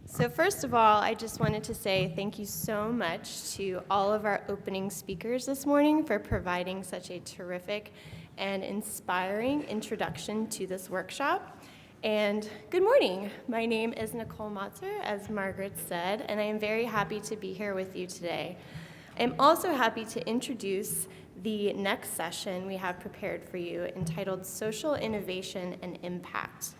So first of all, I just wanted to say thank you so much to all of our opening speakers this morning for providing such a terrific and inspiring introduction to this workshop. And good morning. My name is Nicole Motzer, as Margaret said, and I am very happy to be here with you today. I'm also happy to introduce the next session we have prepared for you, entitled Social Innovation and Impact.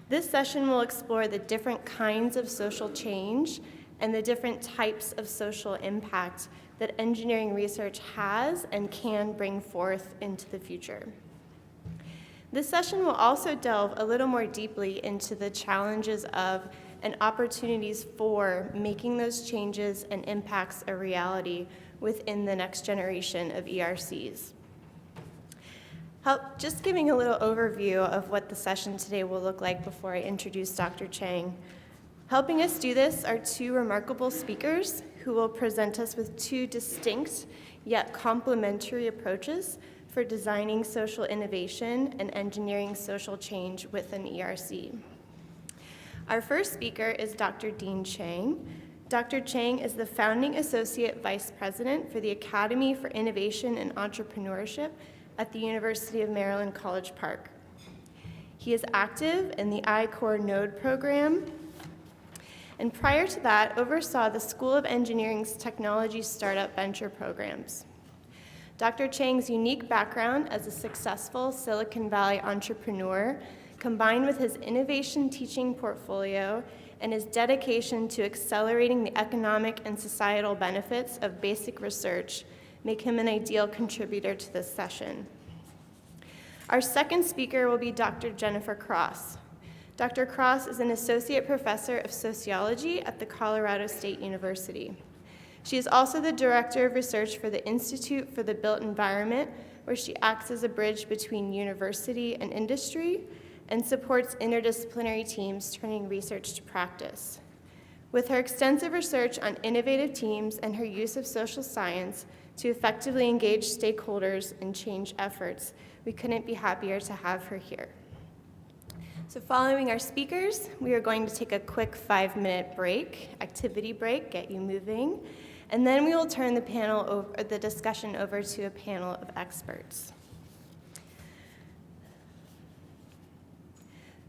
This session will explore the different kinds of social change and the different types of social impact that engineering research has and can bring forth into the future. This session will also delve a little more deeply into the challenges of and opportunities for making those changes and impacts a reality within the next generation of ERCs. Just giving a little overview of what the session today will look like before I introduce Dr. Chang. Helping us do this are two remarkable speakers who will present us with two distinct yet complementary approaches for designing social innovation and engineering social change within ERC. Our first speaker is Dr. Dean Chang. Dr. Chang is the founding associate vice president for the Academy for Innovation and Entrepreneurship at the University of Maryland, College Park. He is active in the I-Core Node program, and prior to that, oversaw the School of Engineering's technology startup venture programs. Dr. Chang's unique background as a successful Silicon Valley entrepreneur, combined with his innovation teaching portfolio and his dedication to accelerating the economic and societal benefits of basic research, make him an ideal contributor to this session. Our second speaker will be Dr. Jennifer Cross. Dr. Cross is an associate professor of sociology at the Colorado State University. She is also the director of research for the Institute for the Built Environment, where she acts as a bridge between university and industry and supports interdisciplinary teams turning research to practice. With her extensive research on innovative teams and her use of social science to effectively engage stakeholders in change efforts, we couldn't be happier to have her here. So following our speakers, we are going to take a quick 5-minute break, activity break, get you moving, and then we will turn the discussion over to a panel of experts.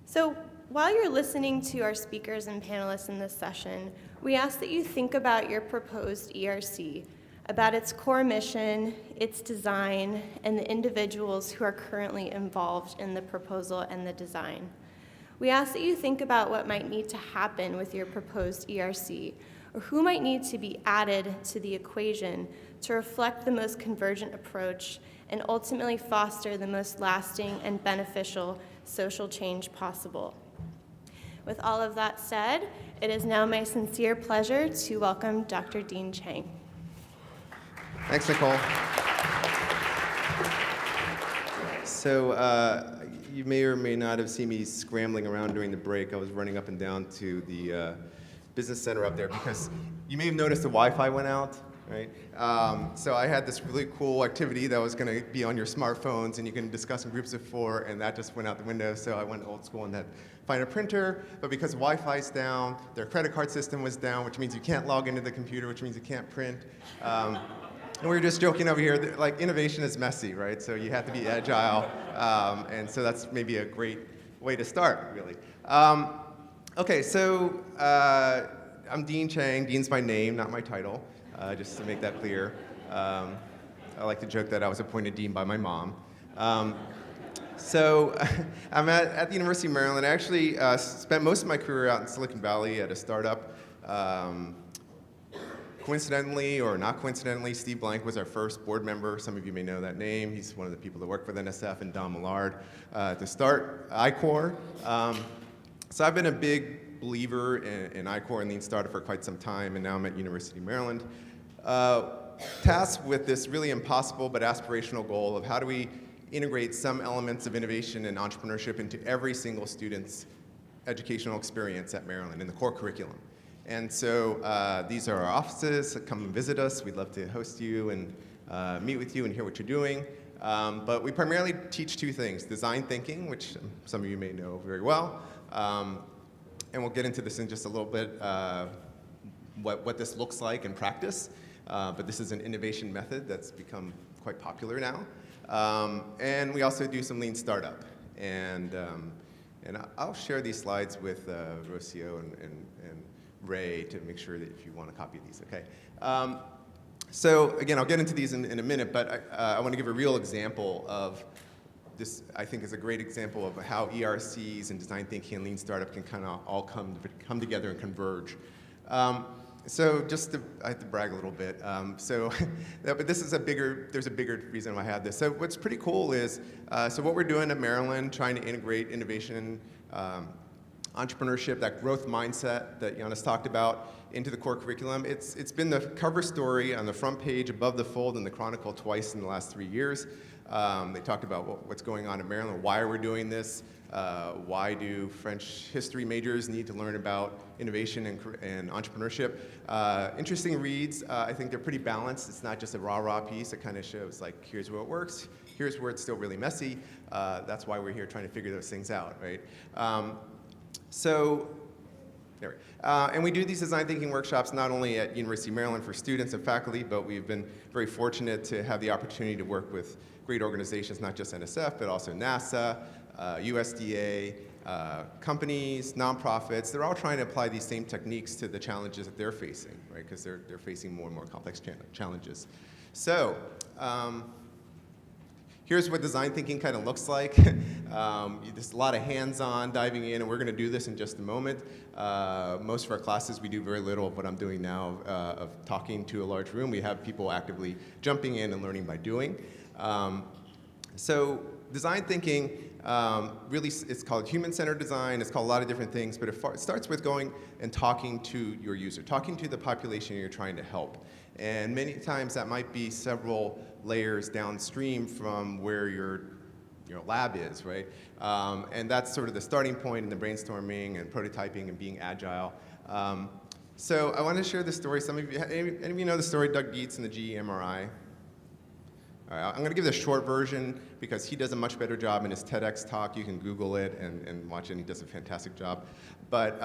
So while you're listening to our speakers and panelists in this session, we ask that you think about your proposed ERC, about its core mission, its design, and the individuals who are currently involved in the proposal and the design. We ask that you think about what might need to happen with your proposed ERC, or who might need to be added to the equation to reflect the most convergent approach and ultimately foster the most lasting and beneficial social change possible. With all of that said, it is now my sincere pleasure to welcome Dr. Dean Chang. Thanks, Nicole. So you may or may not have seen me scrambling around during the break. I was running up and down to the business center up there because you may have noticed the Wi-Fi went out, right? So I had this really cool activity that was going to be on your smartphones and you can discuss in groups of 4, and that just went out the window. So I went old school and had find a printer, but because Wi-Fi's down, their credit card system was down, which means you can't log into the computer, which means you can't print. And we were just joking over here that, like, innovation is messy, right? So you have to be agile, and so that's maybe a great way to start, really. Okay, so I'm Dean Chang. Dean's my name, not my title, just to make that clear. I like to joke that I was appointed dean by my mom. So I'm at the University of Maryland. I actually spent most of my career out in Silicon Valley at a startup. Coincidentally or not coincidentally, Steve Blank was our first board member. Some of you may know that name. He's one of the people that worked for the NSF, and Don Millard to start I-Core. So I've been a big believer in I-Core and Lean Startup for quite some time, and now I'm at University of Maryland. Tasked with this really impossible but aspirational goal of how do we integrate some elements of innovation and entrepreneurship into every single student's educational experience at Maryland in the core curriculum. And so these are our offices. Come and visit us. We'd love to host you and meet with you and hear what you're doing. But we primarily teach two things: design thinking, which some of you may know very well, and we'll get into this in just a little bit, what this looks like in practice. But this is an innovation method that's become quite popular now. And we also do some lean startup. And I'll share these slides with Rocio and Ray to make sure that if you want to copy these, okay? So again, I'll get into these in a minute, but I want to give a real example of this. I think is a great example of how ERCs and design thinking and lean startup can kind of all come together and converge. So just I have to brag a little bit. But this is there's a bigger reason why I have this. So what's pretty cool is, so what we're doing at Maryland, trying to integrate innovation, entrepreneurship, that growth mindset that Giannis talked about into the core curriculum. It's been the cover story on the front page, above the fold, in the Chronicle twice in the last 3 years. They talked about what's going on in Maryland, why we're doing this, why do French history majors need to learn about innovation and entrepreneurship. Interesting reads. I think they're pretty balanced. It's not just a rah-rah piece. It kind of shows, like, here's where it works, here's where it's still really messy. That's why we're here trying to figure those things out, right? And we do these design thinking workshops not only at University of Maryland for students and faculty, but we've been very fortunate to have the opportunity to work with great organizations, not just NSF, but also NASA, USDA, companies, nonprofits. They're all trying to apply these same techniques to the challenges that they're facing, right? Because they're facing more and more complex challenges. So, here's what design thinking kind of looks like. There's a lot of hands-on diving in, and we're going to do this in just a moment. Most of our classes, we do very little of what I'm doing now of talking to a large room. We have people actively jumping in and learning by doing. So design thinking, really, it's called human-centered design. It's called a lot of different things, but it starts with going and talking to your user, talking to the population you're trying to help. And many times that might be several layers downstream from where your lab is, right? And that's sort of the starting point in the brainstorming and prototyping and being agile. So I want to share this story. Any of you know the story Doug Dietz and the GE MRI? All right, I'm going to give the short version because he does a much better job in his TEDx talk. You can Google it and watch it, and he does a fantastic job. But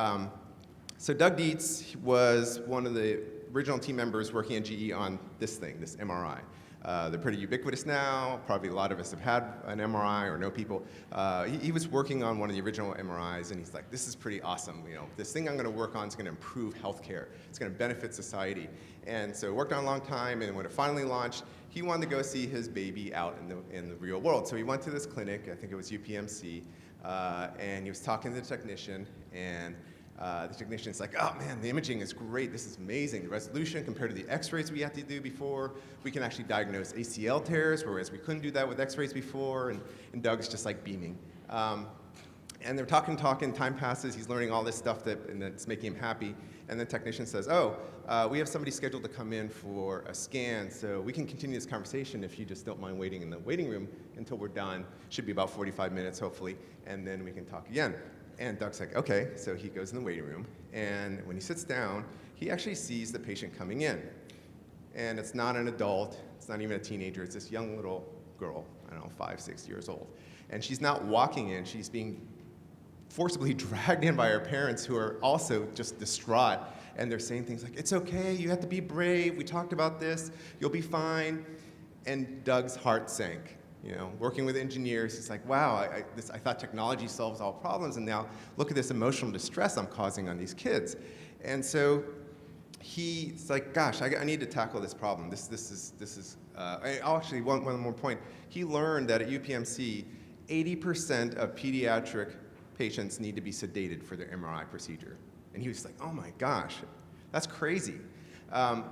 so Doug Dietz was one of the original team members working at GE on this MRI. They're pretty ubiquitous now. Probably a lot of us have had an MRI or know people. He was working on one of the original MRIs, and he's like, this is pretty awesome. This thing I'm going to work on is going to improve healthcare. It's going to benefit society. And so worked on a long time, and when it finally launched, he wanted to go see his baby out in the real world. So he went to this clinic, I think it was UPMC, and he was talking to the technician, and the technician's like, oh man, the imaging is great, this is amazing. The resolution compared to the x-rays we had to do before, we can actually diagnose ACL tears, whereas we couldn't do that with x-rays before, and Doug's just like beaming. And they're talking, time passes, he's learning all this stuff and it's making him happy, and the technician says, we have somebody scheduled to come in for a scan, so we can continue this conversation if you just don't mind waiting in the waiting room until we're done. Should be about 45 minutes, hopefully, and then we can talk again. And Doug's like, okay, so he goes in the waiting room, and when he sits down, he actually sees the patient coming in. And it's not an adult, it's not even a teenager, it's this young little girl, I don't know, 5, 6 years old. And she's not walking in, she's being forcibly dragged in by her parents, who are also just distraught, and they're saying things like, it's okay, you have to be brave, we talked about this, you'll be fine. And Doug's heart sank. Working with engineers, he's like, wow, I thought technology solves all problems, and now look at this emotional distress I'm causing on these kids. And so he's like, gosh, I need to tackle this problem. This is actually, one more point. He learned that at UPMC, 80% of pediatric patients need to be sedated for their MRI procedure. And he was like, oh my gosh, that's crazy.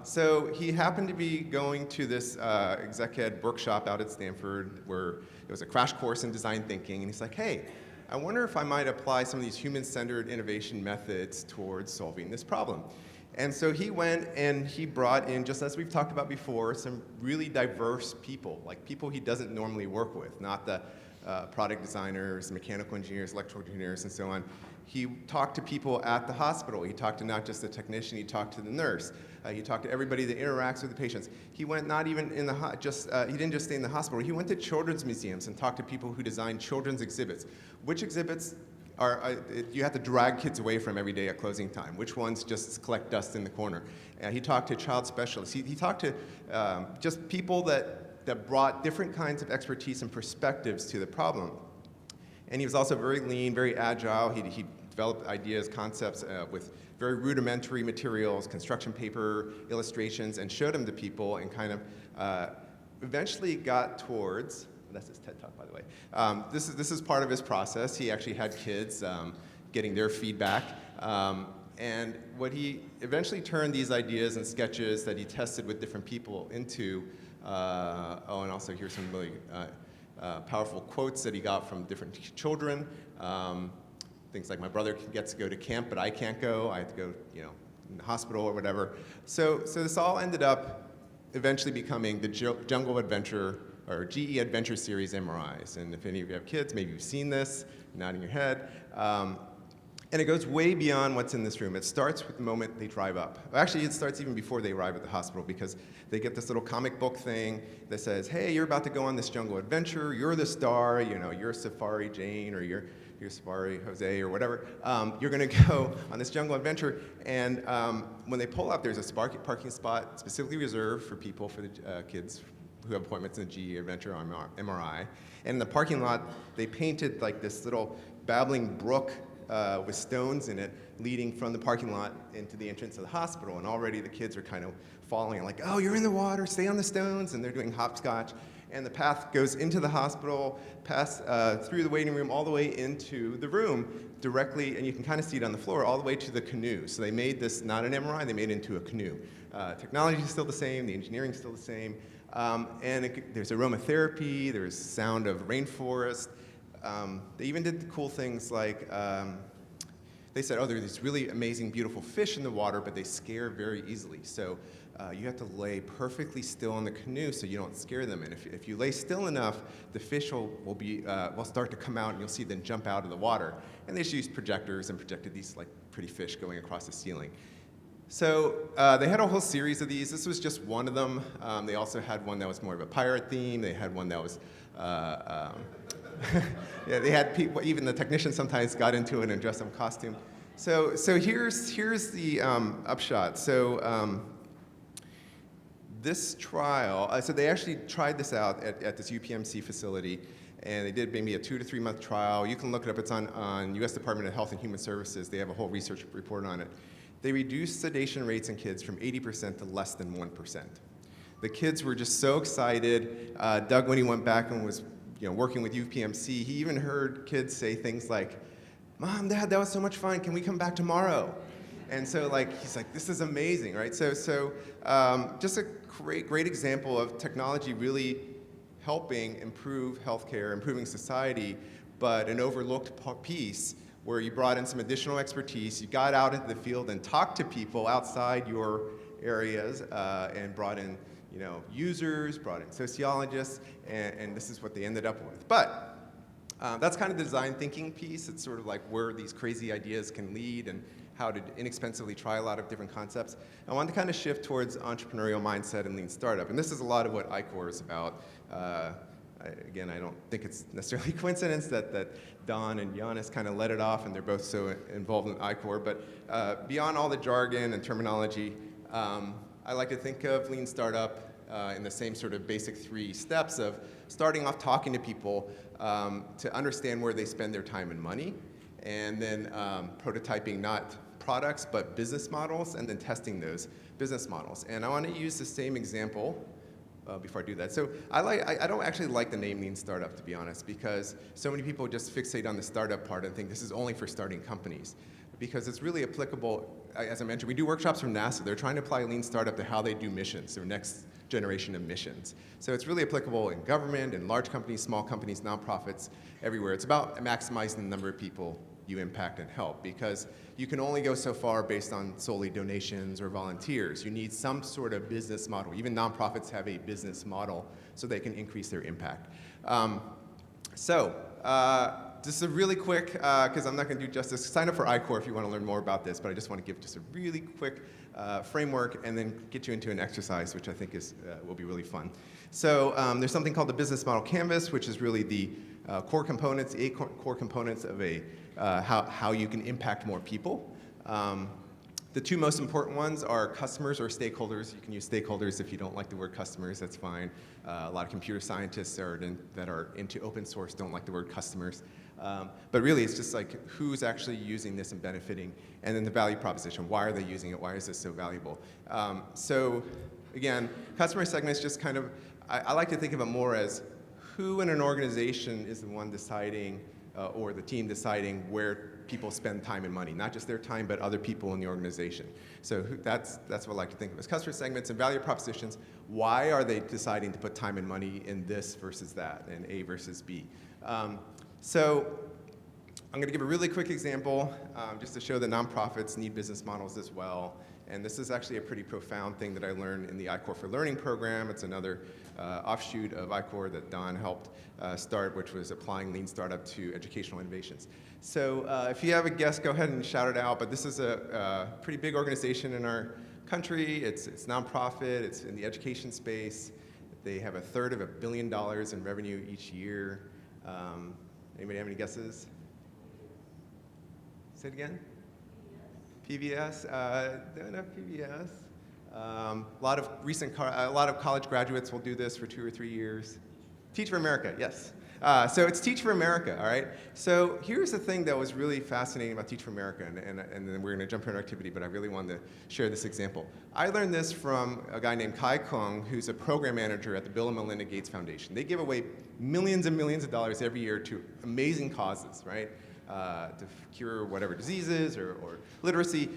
So he happened to be going to this exec ed workshop out at Stanford where it was a crash course in design thinking, and he's like, hey, I wonder if I might apply some of these human-centered innovation methods towards solving this problem. And so he went and he brought in, just as we've talked about before, some really diverse people, like people he doesn't normally work with, not the product designers, mechanical engineers, electrical engineers, and so on. He talked to people at the hospital. He talked to not just the technician, he talked to the nurse. He talked to everybody that interacts with the patients. He went not even in the, he didn't just stay in the hospital. He went to children's museums and talked to people who designed children's exhibits. Which exhibits you have to drag kids away from every day at closing time. Which ones just collect dust in the corner? And he talked to child specialists. He talked to just people that brought different kinds of expertise and perspectives to the problem. And he was also very lean, very agile. He developed ideas, concepts with very rudimentary materials, construction paper, illustrations, and showed them to people, and kind of eventually got towards, that's his TED Talk, by the way. This is part of his process. He actually had kids getting their feedback. And what he eventually turned these ideas and sketches that he tested with different people into, and also here's some really powerful quotes that he got from different children. Things like, my brother gets to go to camp, but I can't go. I have to go, in the hospital or whatever. So this all ended up eventually becoming the Jungle Adventure, or GE Adventure Series MRIs. And if any of you have kids, maybe you've seen this, nodding your head. And it goes way beyond what's in this room. It starts with the moment they drive up. Actually, it starts even before they arrive at the hospital, because they get this little comic book thing that says, hey, you're about to go on this jungle adventure. You're the star. You're Safari Jane, or you're Safari Jose, or whatever. You're going to go on this jungle adventure. And when they pull up, there's a parking spot specifically reserved for people, for the kids who have appointments in the GE Adventure MRI. And in the parking lot, they painted like this little babbling brook with stones in it, leading from the parking lot into the entrance of the hospital. And already the kids are kind of falling, like, oh, you're in the water, stay on the stones. And they're doing hopscotch. And the path goes into the hospital, through the waiting room, all the way into the room directly, and you can kind of see it on the floor, all the way to the canoe. So they made this not an MRI, they made it into a canoe. Technology is still the same, the engineering is still the same. There's aromatherapy, there's sound of rainforest. They even did cool things like, they said, oh, there are these really amazing, beautiful fish in the water, but they scare very easily. So you have to lay perfectly still in the canoe so you don't scare them. And if you lay still enough, the fish will start to come out, and you'll see them jump out of the water. And they just used projectors and projected these like pretty fish going across the ceiling. So they had a whole series of these. This was just one of them. They also had one that was more of a pirate theme. They had one that was, yeah, they had people, even the technicians sometimes got into it and dressed in costume. So here's the upshot. So this trial, so they actually tried this out at this UPMC facility, and they did maybe a 2 to 3 month trial. You can look it up. It's on U.S. Department of Health and Human Services. They have a whole research report on it. They reduced sedation rates in kids from 80% to less than 1%. The kids were just so excited. Doug, when he went back and was working with UPMC, he even heard kids say things like, Mom, Dad, that was so much fun. Can we come back tomorrow? And so he's like, this is amazing, right? So just a great example of technology really helping improve healthcare, improving society, but an overlooked piece where you brought in some additional expertise, you got out into the field and talked to people outside your areas, and brought in users, brought in sociologists, and this is what they ended up with. But that's kind of the design thinking piece. It's sort of like where these crazy ideas can lead and how to inexpensively try a lot of different concepts. I wanted to kind of shift towards entrepreneurial mindset and lean startup, and this is a lot of what iCore is about. Again, I don't think it's necessarily a coincidence that Don and Giannis kind of let it off, and they're both so involved in iCore. But beyond all the jargon and terminology, I like to think of lean startup in the same sort of basic 3 steps of starting off talking to people to understand where they spend their time and money, and then prototyping not products but business models, and then testing those business models. And I want to use the same example before I do that. So I don't actually like the name lean startup, to be honest, because so many people just fixate on the startup part and think this is only for starting companies, because it's really applicable. As I mentioned, we do workshops from NASA. They're trying to apply lean startup to how they do missions, their next generation of missions. So it's really applicable in government, in large companies, small companies, nonprofits, everywhere. It's about maximizing the number of people you impact and help, because you can only go so far based on solely donations or volunteers. You need some sort of business model. Even nonprofits have a business model so they can increase their impact. Just a really quick, because I'm not going to do justice, sign up for iCore if you want to learn more about this, but I just want to give just a really quick framework and then get you into an exercise, which I think will be really fun. So there's something called the business model canvas, which is really the core components, core components of how you can impact more people. The two most important ones are customers or stakeholders. You can use stakeholders if you don't like the word customers, that's fine. A lot of computer scientists that are into open source don't like the word customers. But really, it's just like who's actually using this and benefiting, and then the value proposition. Why are they using it? Why is this so valuable? So again, customer segments just kind of, I like to think of it more as who in an organization is the one deciding, or the team deciding where people spend time and money, not just their time, but other people in the organization. So that's what I like to think of as customer segments and value propositions. Why are they deciding to put time and money in this versus that, and A versus B? So I'm going to give a really quick example just to show that nonprofits need business models as well. And this is actually a pretty profound thing that I learned in the I-Corps for Learning program. It's another offshoot of I-Corps that Don helped start, which was applying lean startup to educational innovations. So if you have a guess, go ahead and shout it out. But this is a pretty big organization in our country. It's nonprofit. It's in the education space. They have $1/3 billion in revenue each year. Anybody have any guesses? Say it again. PBS, don't have PBS. A lot of college graduates will do this for 2 or 3 years. Teach for America, yes. So it's Teach for America, all right? So here's the thing that was really fascinating about Teach for America, and then we're gonna jump into our activity, but I really wanted to share this example. I learned this from a guy named Kai Kung, who's a program manager at the Bill and Melinda Gates Foundation. They give away millions and millions of dollars every year to amazing causes, right? To cure whatever diseases or literacy.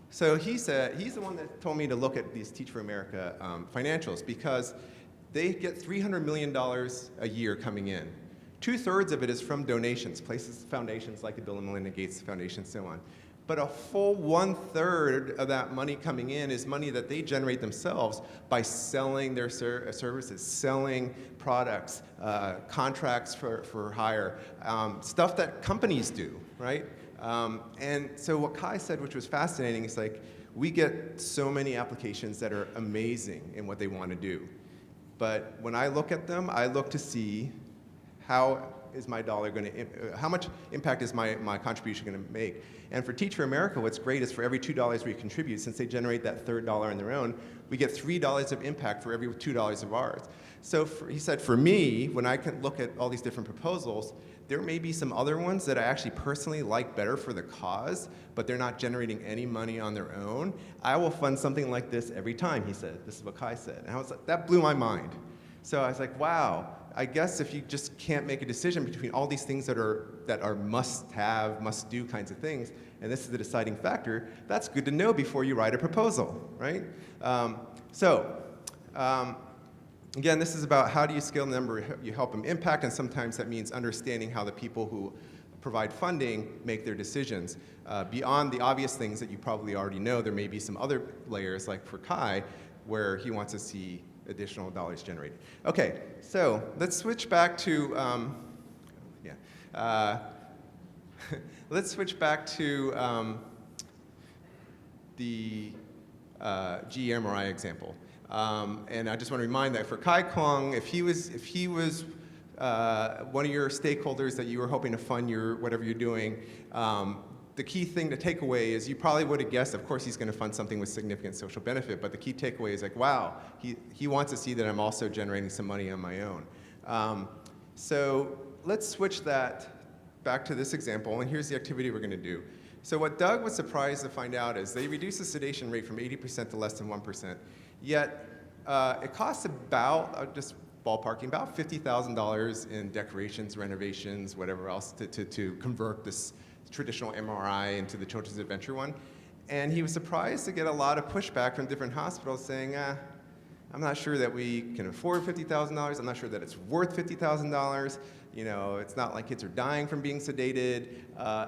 So he's the one that told me to look at these Teach for America financials, because they get $300 million a year coming in. 2/3 of it is from donations, foundations like the Bill and Melinda Gates Foundation, so on. But a full 1/3 of that money coming in is money that they generate themselves by selling their services, selling products, contracts for hire, stuff that companies do, right? And so what Kai said, which was fascinating, is like, we get so many applications that are amazing in what they want to do. But when I look at them, I look to see how is my dollar going to, how much impact is my contribution going to make? And for Teach for America, what's great is for every $2 we contribute, since they generate that third dollar on their own, we get $3 of impact for every $2 of ours. So he said, for me, when I can look at all these different proposals, there may be some other ones that I actually personally like better for the cause, but they're not generating any money on their own. I will fund something like this every time, he said. This is what Kai said. And I was like, that blew my mind. So I was like, wow, I guess if you just can't make a decision between all these things that are must-have, must-do kinds of things, and this is the deciding factor, that's good to know before you write a proposal, right? Again, this is about how do you scale the number you help them impact, and sometimes that means understanding how the people who provide funding make their decisions. Beyond the obvious things that you probably already know, there may be some other layers, like for Kai, where he wants to see additional dollars generated. Okay, so let's switch back to, let's switch back to the GE MRI example. And I just want to remind that for Kai Kung, if he was one of your stakeholders that you were hoping to fund whatever you're doing, the key thing to take away is you probably would have guessed, of course, he's going to fund something with significant social benefit, but the key takeaway is like, wow, he wants to see that I'm also generating some money on my own. So let's switch that back to this example, and here's the activity we're going to do. So what Doug was surprised to find out is they reduced the sedation rate from 80% to less than 1%, yet it costs about, just ballparking, about $50,000 in decorations, renovations, whatever else, to convert this traditional MRI into the Children's Adventure one. And he was surprised to get a lot of pushback from different hospitals saying, I'm not sure that we can afford $50,000. I'm not sure that it's worth $50,000. You know, it's not like kids are dying from being sedated.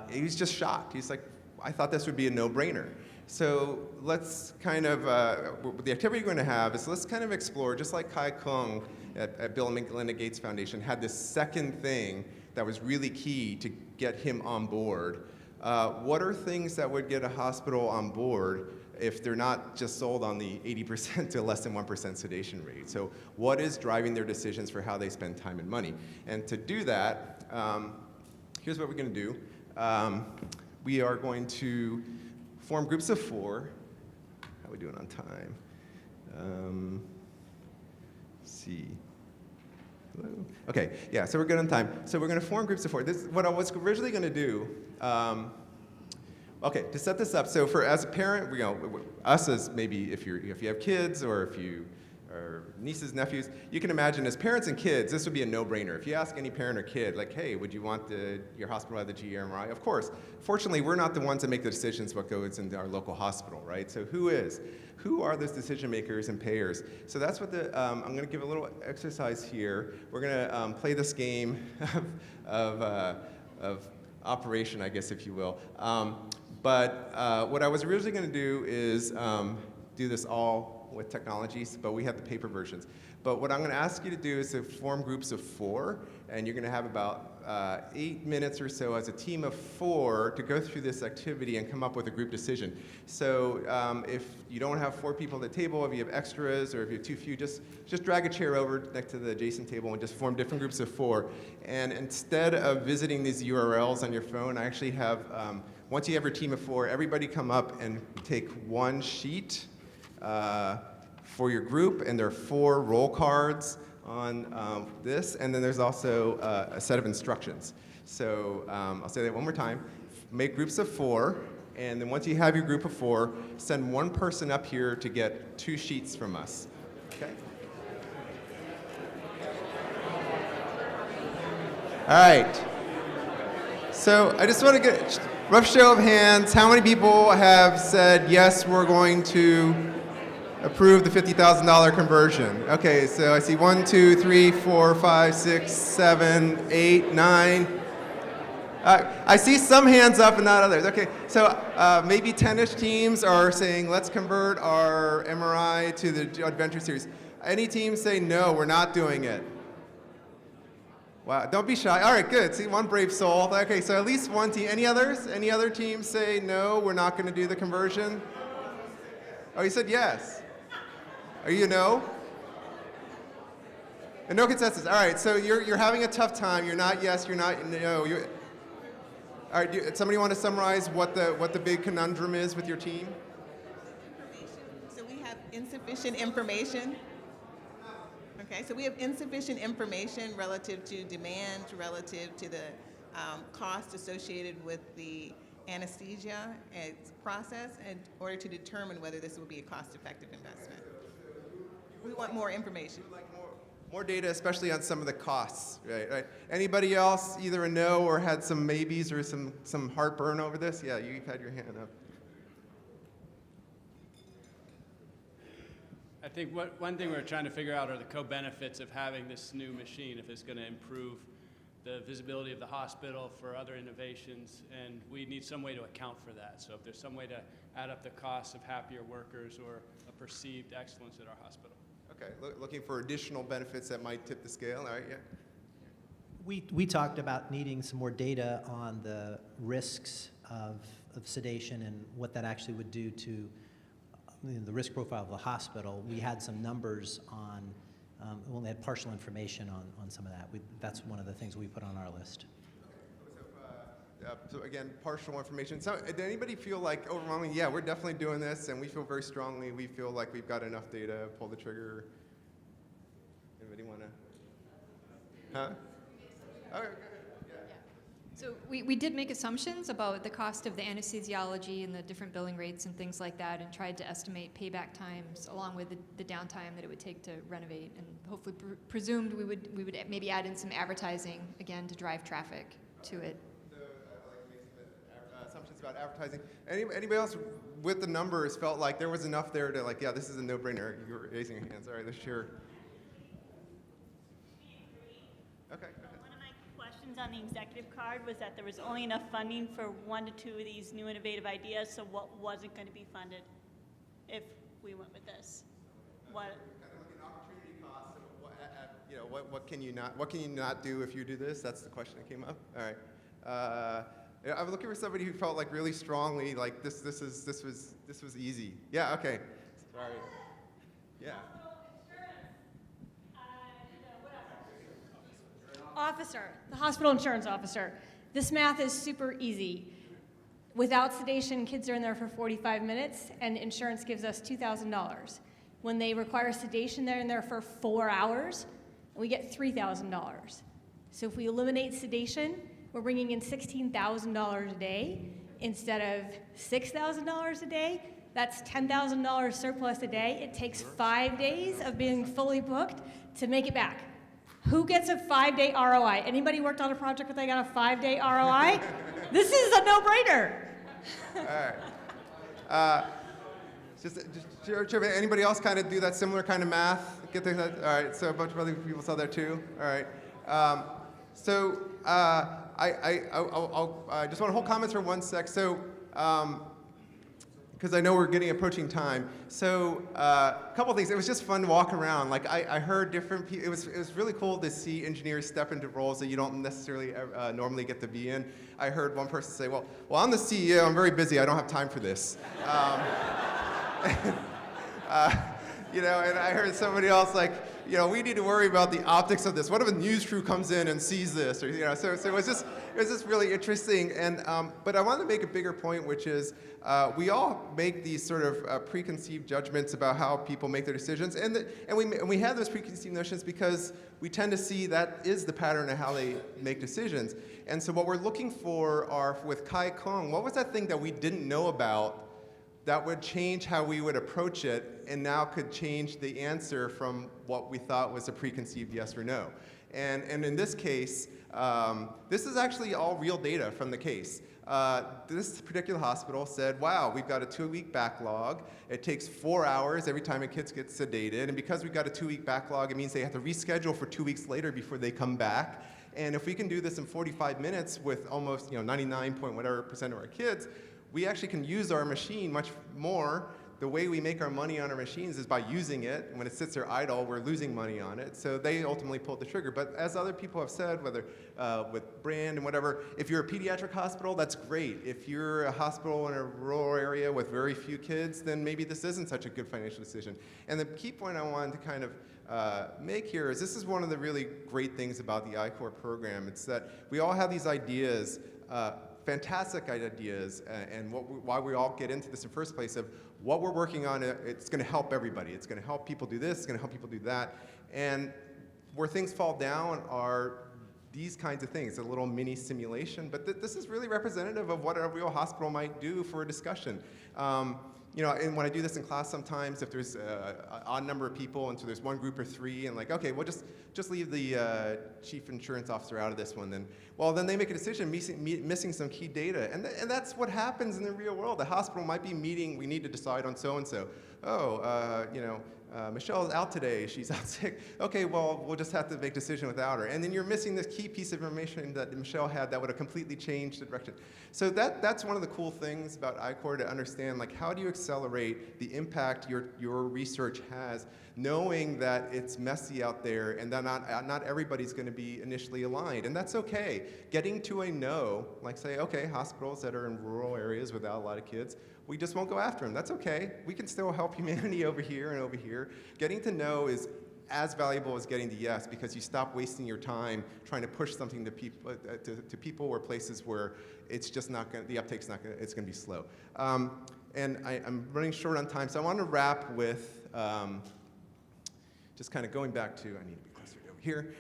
He was just shocked. He's like, I thought this would be a no-brainer. So let's kind of, the activity we're going to have is let's kind of explore, just like Kai Kung at Bill and Melinda Gates Foundation had this second thing that was really key to get him on board. What are things that would get a hospital on board if they're not just sold on the 80% to less than 1% sedation rate. So what is driving their decisions for how they spend time and money? And to do that, here's what we're going to do. We are going to form groups of 4. How are we doing on time? Let's see. Hello? Okay, yeah, so we're good on time. So we're going to form groups of 4. This, what I was originally going to do, okay, to set this up, so for as a parent, us as maybe if you have kids or if you are nieces, nephews, you can imagine as parents and kids, this would be a no-brainer. If you ask any parent or kid, like, hey, would you want your hospital to have the GE MRI? Of course. Fortunately, we're not the ones that make the decisions what goes into our local hospital, right? So who is? Who are those decision makers and payers? So that's what I'm going to give a little exercise here. We're going to play this game of operation, I guess, if you will. But what I was originally going to do is do this all with technologies, but we have the paper versions. But what I'm going to ask you to do is to form groups of 4, and you're going to have about 8 minutes or so as a team of 4 to go through this activity and come up with a group decision. So if you don't have 4 people at the table, if you have extras, or if you have too few, just drag a chair over next to the adjacent table and just form different groups of 4. And instead of visiting these URLs on your phone, I actually have, once you have your team of 4, everybody come up and take one sheet for your group, and there are 4 roll cards on this, and then there's also a set of instructions. So I'll say that one more time. Make groups of 4, and then once you have your group of 4, send one person up here to get 2 sheets from us. Okay? All right. So I just want to get a rough show of hands. How many people have said, yes, we're going to approve the $50,000 conversion? Okay, so I see 1, 2, 3, 4, 5, 6, 7, 8, 9. I see some hands up and not others. Okay, so maybe 10-ish teams are saying, let's convert our MRI to the Adventure Series. Any teams say, no, we're not doing it? Wow, don't be shy. All right, good. See, one brave soul. Okay, so at least one team. Any others? Any other teams say, no, we're not going to do the conversion? Oh, you said yes. Are you a no? And no consensus. All right, so you're having a tough time. You're not yes, you're not no. All right, somebody want to summarize what the big conundrum is with your team? So we have insufficient information. Okay, so we have insufficient information relative to demand, relative to the cost associated with the anesthesia process in order to determine whether this will be a cost-effective investment. We want more information. Like more data, especially on some of the costs, right? Anybody else either a no or had some maybes or some heartburn over this? Yeah, you've had your hand up. I think one thing we're trying to figure out are the co-benefits of having this new machine, if it's going to improve the visibility of the hospital for other innovations, and we need some way to account for that. So if there's some way to add up the costs of happier workers or a perceived excellence at our hospital. Okay, looking for additional benefits that might tip the scale. All right, yeah. We talked about needing some more data on the risks of sedation and what that actually would do to the risk profile of the hospital. We had some numbers on, we only had partial information on some of that. That's one of the things we put on our list. So again, partial information. So did anybody feel like overwhelming? Yeah, we're definitely doing this, and we feel very strongly. We feel like we've got enough data. Pull the trigger. Anybody want to? Huh? All right. Yeah. So we did make assumptions about the cost of the anesthesiology and the different billing rates and things like that, and tried to estimate payback times along with the downtime that it would take to renovate, and hopefully presumed we would maybe add in some advertising again to drive traffic to it. Assumptions about advertising. Anybody else with the numbers felt like there was enough there to like, yeah, this is a no-brainer? You were raising your hands. All right, let's share. Okay. One of my questions on the executive card was that there was only enough funding for 1 to 2 of these new innovative ideas. So what wasn't going to be funded if we went with this? What? Kind of looking at opportunity costs. What can you not do if you do this? That's the question that came up. All right. Yeah, I'm looking for somebody who felt like really strongly like this was easy. Yeah, okay. Sorry. Yeah. Officer, the hospital insurance officer. This math is super easy. Without sedation, kids are in there for 45 minutes, and insurance gives us $2,000. When they require sedation, they're in there for 4 hours, and we get $3,000. So if we eliminate sedation, we're bringing in $16,000 a day instead of $6,000 a day. That's $10,000 surplus a day. It takes 5 days of being fully booked to make it back. Who gets a 5-day ROI? Anybody worked on a project where they got a 5-day ROI? This is a no-brainer. All right. Sure, anybody else kind of do that similar kind of math? Get things. All right. So a bunch of other people saw that too. All right. I just want to hold comments for 1 sec. So. Because I know we're approaching time. So a couple things. It was just fun to walk around. Like I heard different people. It was really cool to see engineers step into roles that you don't necessarily normally get to be in. I heard one person say, well, I'm the CEO. I'm very busy. I don't have time for this. And I heard somebody else like, we need to worry about the optics of this. What if a news crew comes in and sees this? Or, so it was just really interesting. And but I wanted to make a bigger point, which is we all make these sort of preconceived judgments about how people make their decisions, and we have those preconceived notions because we tend to see that is the pattern of how they make decisions. And so what we're looking for are, with Kai Kung, what was that thing that we didn't know about that would change how we would approach it and now could change the answer from what we thought was a preconceived yes or no. And in this case, this is actually all real data from the case. This particular hospital said, wow, we've got a 2-week backlog. It takes 4 hours every time a kid gets sedated. And because we've got a 2-week backlog, it means they have to reschedule for 2 weeks later before they come back. And if we can do this in 45 minutes with almost 99 point whatever % of our kids, we actually can use our machine much more. The way we make our money on our machines is by using it. When it sits there idle, we're losing money on it. So they ultimately pulled the trigger. But as other people have said, whether with brand and whatever, if you're a pediatric hospital, that's great. If you're a hospital in a rural area with very few kids, then maybe this isn't such a good financial decision. And the key point I wanted to kind of make here is this is one of the really great things about the I-Corps program. It's that we all have these ideas, fantastic ideas, and why we all get into this in the first place of what we're working on. It's going to help everybody. It's going to help people do this. It's going to help people do that. And where things fall down are these kinds of things, a little mini simulation. But this is really representative of what a real hospital might do for a discussion. And when I do this in class sometimes, if there's an odd number of people, and so there's one group or 3, and like, okay, we'll just leave the chief insurance officer out of this one, then they make a decision missing some key data. And that's what happens in the real world. The hospital might be meeting, we need to decide on so-and-so. Michelle's out today, she's out sick. Okay, well, we'll just have to make a decision without her. And then you're missing this key piece of information that Michelle had that would have completely changed the direction. So that's one of the cool things about I-Corps, to understand, like, how do you accelerate the impact your research has, knowing that it's messy out there and that not everybody's going to be initially aligned. And that's okay. Getting to a no, like say, okay, hospitals that are in rural areas without a lot of kids, we just won't go after them. That's okay. We can still help humanity over here and over here. Getting to no is as valuable as getting to yes, because you stop wasting your time trying to push something to people or places where it's just not going. The uptake's not going. It's going to be slow. And I'm running short on time, so I want to wrap with just kind of going back to. I need to be closer over here.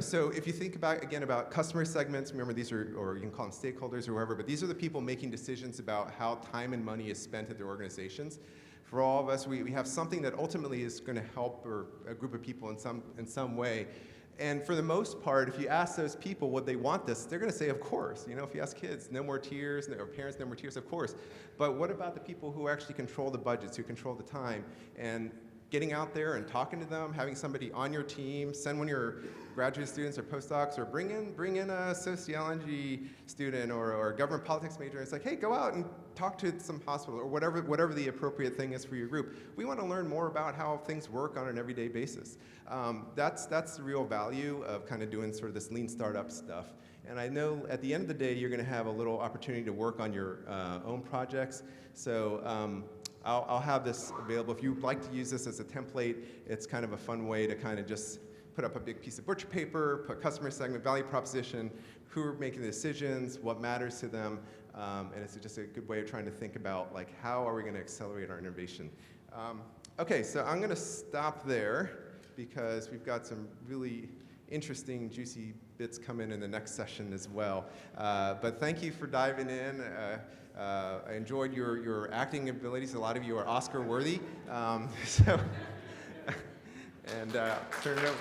So if you think about customer segments, remember these are, or you can call them stakeholders or whoever, but these are the people making decisions about how time and money is spent at their organizations. For all of us, we have something that ultimately is going to help or a group of people in some way. And for the most part, if you ask those people would they want this, they're going to say, of course. If you ask kids, no more tears, or parents, no more tears, of course. But what about the people who actually control the budgets, who control the time? And getting out there and talking to them, having somebody on your team, send one of your graduate students or postdocs, or bring in a sociology student or a government politics major. It's like, hey, go out and talk to some hospital or whatever the appropriate thing is for your group. We want to learn more about how things work on an everyday basis. That's the real value of kind of doing sort of this lean startup stuff. And I know at the end of the day, you're going to have a little opportunity to work on your own projects. So I'll have this available. If you'd like to use this as a template, it's kind of a fun way to kind of just put up a big piece of butcher paper, put customer segment, value proposition, who are making the decisions, what matters to them, and it's just a good way of trying to think about like how are we going to accelerate our innovation. Okay, so I'm going to stop there because we've got some really interesting, juicy bits coming in the next session as well. But thank you for diving in. I enjoyed your acting abilities. A lot of you are Oscar worthy. And turn it over.